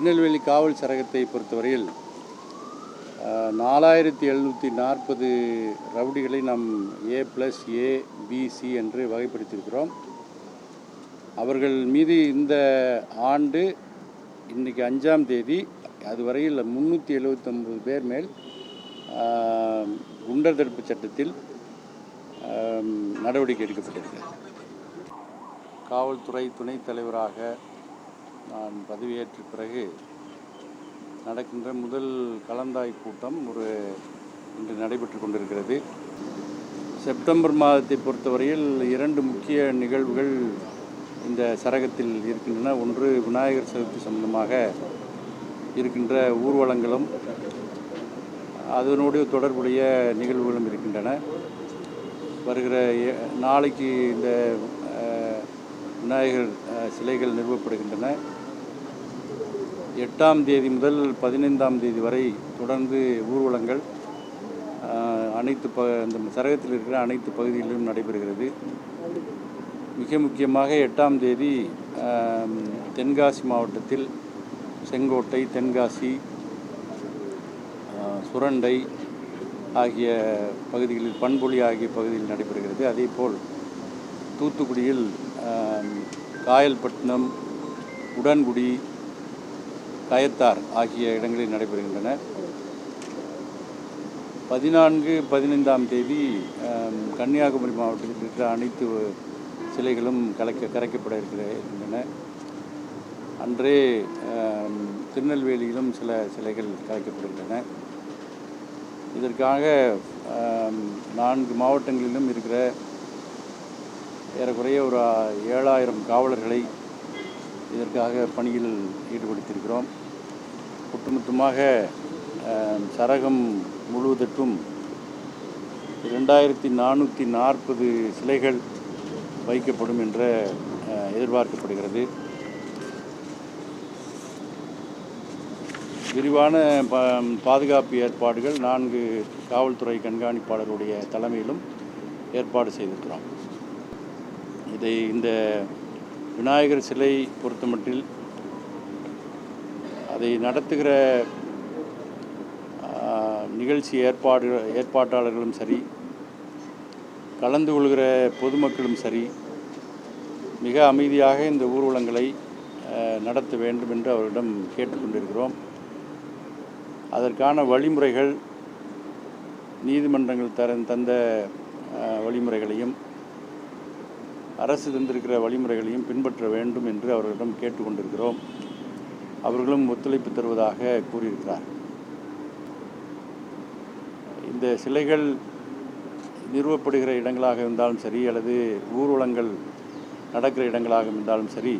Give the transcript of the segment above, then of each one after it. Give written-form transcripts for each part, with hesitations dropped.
திருநெல்வேலி காவல் சரகத்தை பொறுத்தவரையில் 4740 ரவுடிகளை நாம் A+A B C என்று வகைப்படுத்தியிருக்கிறோம். அவர்கள் மீது இந்த ஆண்டு இன்றைக்கி 5ஆம் தேதி அதுவரையில் 379 பேர் மேல் குண்டர் தடுப்பு சட்டத்தில் நடவடிக்கை எடுக்கப்பட்டிருக்கிறது. காவல்துறை துணைத் தலைவராக நான் பதவியேற்ற பிறகு நடக்கின்ற முதல் கலந்தாய்வு கூட்டம் இன்று நடைபெற்று கொண்டிருக்கிறது. செப்டம்பர் மாதத்தை பொறுத்தவரையில் 2 முக்கிய நிகழ்வுகள் இந்த சரகத்தில் இருக்கின்றன. ஒன்று, விநாயகர் சதுர்த்தி சம்பந்தமாக இருக்கின்ற ஊர்வலங்களும் அதனோடு தொடர்புடைய நிகழ்வுகளும் இருக்கின்றன. வருகிற நாளைக்கு இந்த விநாயகர் சிலைகள் நிறுவப்படுகின்றன. 8ஆம் தேதி முதல் 15ஆம் தேதி வரை தொடர்ந்து ஊர்வலங்கள் இந்த சரகத்தில் இருக்கிற அனைத்து பகுதிகளிலும் நடைபெறுகிறது. மிக முக்கியமாக 8ஆம் தேதி தென்காசி மாவட்டத்தில் செங்கோட்டை, தென்காசி, சுரண்டை ஆகிய பகுதிகளில், பண்பொழி ஆகிய பகுதியில் நடைபெறுகிறது. அதேபோல் தூத்துக்குடியில் காயல்பட்டினம், உடன்குடி, கயத்தார் ஆகிய இடங்களில் நடைபெறுகின்றன. 14, 15ஆம் தேதி கன்னியாகுமரி மாவட்டத்தில் இருக்கிற அனைத்து சிலைகளும் கரைக்கப்பட இருக்கின்றன. அன்றே திருநெல்வேலியிலும் சில சிலைகள் கரைக்கப்படுகின்றன. இதற்காக 4 மாவட்டங்களிலும் இருக்கிற ஏறக்குறைய ஒரு 7000 காவலர்களை இதற்காக பணியில் ஈடுபடுத்தியிருக்கிறோம். ஒட்டுமொத்தமாக சரகம் முழுவதற்கும் 2440 சிலைகள் வைக்கப்படும் என்று எதிர்பார்க்கப்படுகிறது. விரிவான பாதுகாப்பு ஏற்பாடுகள் 4 காவல்துறை கண்காணிப்பாளருடைய தலைமையிலும் ஏற்பாடு செய்திருக்கிறோம். இந்த விநாயகர் சிலை பொறுத்தமட்டில் அதை நடத்துகிற நிகழ்ச்சி ஏற்பாட்டாளர்களும் சரி, கலந்து கொள்கிற பொதுமக்களும் சரி, மிக அமைதியாக இந்த ஊர்வலங்களை நடத்த வேண்டும் என்று அவர்களிடம் கேட்டுக்கொண்டிருக்கிறோம். அதற்கான வழிமுறைகள், நீதிமன்றங்கள் தந்த வழிமுறைகளையும், அரசு தந்திருக்கிற வழிமுறைகளையும் பின்பற்ற வேண்டும் என்று அவர்களிடம் கேட்டுக்கொண்டிருக்கிறோம். அவர்களும் ஒத்துழைப்பு தருவதாக கூறியிருக்கிறார். இந்த சிலைகள் நிறுவப்படுகிற இடங்களாக இருந்தாலும் சரி, அல்லது ஊர்வலங்கள் நடக்கிற இடங்களாக இருந்தாலும் சரி,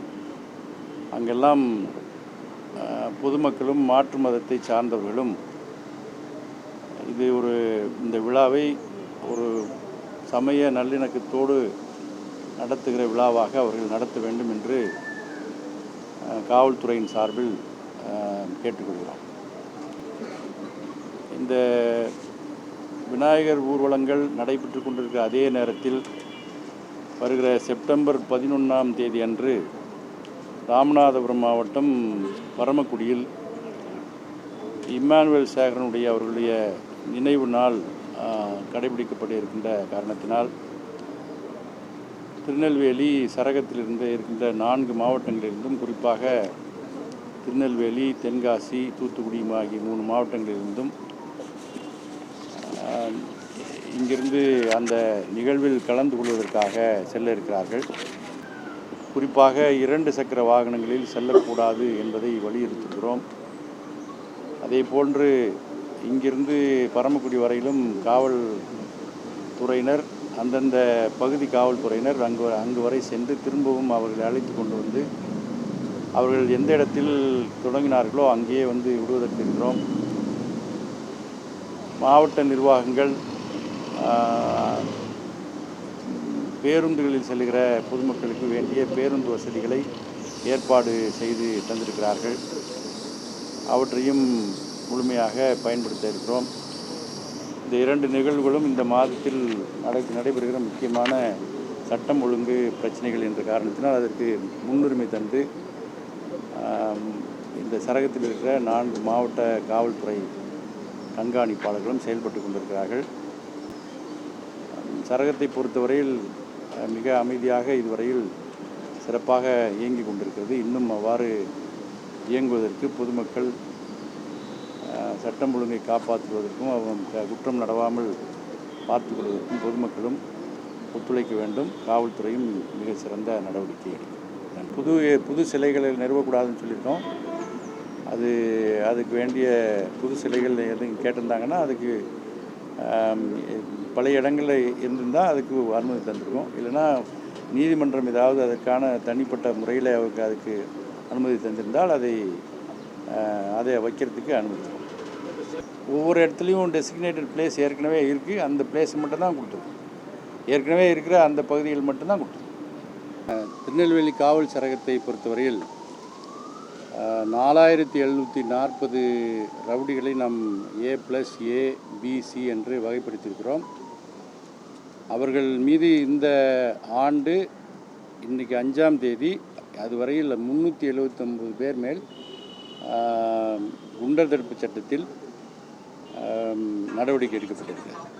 அங்கெல்லாம் பொதுமக்களும் மாற்று மதத்தை சார்ந்தவர்களும் இந்த விழாவை ஒரு சமய நல்லிணக்கத்தோடு நடத்துகிற விழாவாக அவர்கள் நடத்த வேண்டும் என்று காவல்துறையின் சார்பில் கேட்டுக்கொள்கிறோம். இந்த விநாயகர் ஊர்வலங்கள் நடைபெற்று கொண்டிருக்கிற அதே நேரத்தில் வருகிற செப்டம்பர் 11ஆம் தேதி அன்று ராமநாதபுரம் மாவட்டம் பரமக்குடியில் இம்மானுவேல் சேகரனுடைய அவர்களுடைய நினைவு நாள் கடைபிடிக்கப்பட இருக்கின்ற காரணத்தினால் திருநெல்வேலி சரகத்திலிருந்து இருக்கின்ற 4 மாவட்டங்களிலிருந்தும், குறிப்பாக திருநெல்வேலி, தென்காசி, தூத்துக்குடி ஆகிய 3 மாவட்டங்களிலிருந்தும் இங்கிருந்து அந்த நிகழ்வில் கலந்து கொள்வதற்காக செல்ல இருக்கிறார்கள். குறிப்பாக 2 சக்கர வாகனங்களில் செல்லக்கூடாது என்பதை வலியுறுத்துகிறோம். அதேபோன்று இங்கிருந்து பரமக்குடி வரையிலும் காவல்துறையினர், அந்தந்த பகுதி காவல்துறையினர் அங்கு வரை சென்று திரும்பவும் அவர்களை அழைத்து கொண்டு வந்து அவர்கள் எந்த இடத்தில் தொடங்கினார்களோ அங்கேயே விடுவதற்கு இருக்கிறோம். மாவட்ட நிர்வாகங்கள் பேருந்துகளில் செல்கிற பொதுமக்களுக்கு வேண்டிய பேருந்து வசதிகளை ஏற்பாடு செய்து தந்திருக்கிறார்கள். அவற்றையும் முழுமையாக பயன்படுத்த இருக்கிறோம். இந்த 2 நிகழ்வுகளும் இந்த மாதத்தில் நடைபெறுகிற முக்கியமான சட்டம் ஒழுங்கு பிரச்சனைகள் என்ற காரணத்தினால் அதற்கு முன்னுரிமை தந்து இந்த இந்த சரகத்தில் இருக்கிற 4 மாவட்ட காவல்துறை கண்காணிப்பாளர்களும் செயல்பட்டு கொண்டிருக்கிறார்கள். சரகத்தை பொறுத்தவரையில் மிக அமைதியாக இதுவரையில் சிறப்பாக இயங்கி கொண்டிருக்கிறது. இன்னும் அவ்வாறு இயங்குவதற்கு பொதுமக்கள் சட்டம் ஒழுங்கை காப்பாற்றுவதற்கும் குற்றம் நடவாமல் பார்த்து கொள்வதற்கும் பொதுமக்களும் ஒத்துழைக்க வேண்டும். காவல்துறையும் மிக சிறந்த நடவடிக்கை எடுக்கும். புது சிலைகளை நிறுவக்கூடாதுன்னு சொல்லியிருக்கோம். அதுக்கு வேண்டிய புது சிலைகள் எதுவும் கேட்டிருந்தாங்கன்னா அதுக்கு பழைய இடங்களில் இருந்திருந்தால் அதுக்கு அனுமதி தந்திருக்கோம். இல்லைன்னா நீதிமன்றம் ஏதாவது அதற்கான தனிப்பட்ட முறையில் அவருக்கு அதுக்கு அனுமதி தந்திருந்தால் அதை வைக்கிறதுக்கு அனுமதிக்கும். ஒவ்வொரு இடத்துலையும் டெசிக்னேட்டட் பிளேஸ் ஏற்கனவே இருக்குது. அந்த பிளேஸ் மட்டும்தான் கொடுத்துருக்கோம். ஏற்கனவே இருக்கிற அந்த பகுதிகள் மட்டும்தான் கொடுத்துருக்கோம். திருநெல்வேலி காவல் சரகத்தை பொறுத்தவரையில் 4740 ரவுடிகளை நாம் A+A B C என்று வகைப்படுத்தியிருக்கிறோம். அவர்கள் மீது இந்த ஆண்டு இன்றைக்கி 5ஆம் தேதி அதுவரையில் 379 பேர் மேல் குண்டர் தடுப்பு சட்டத்தில் நடவடிக்கை எடுக்கப்பட்டிருக்கிறது.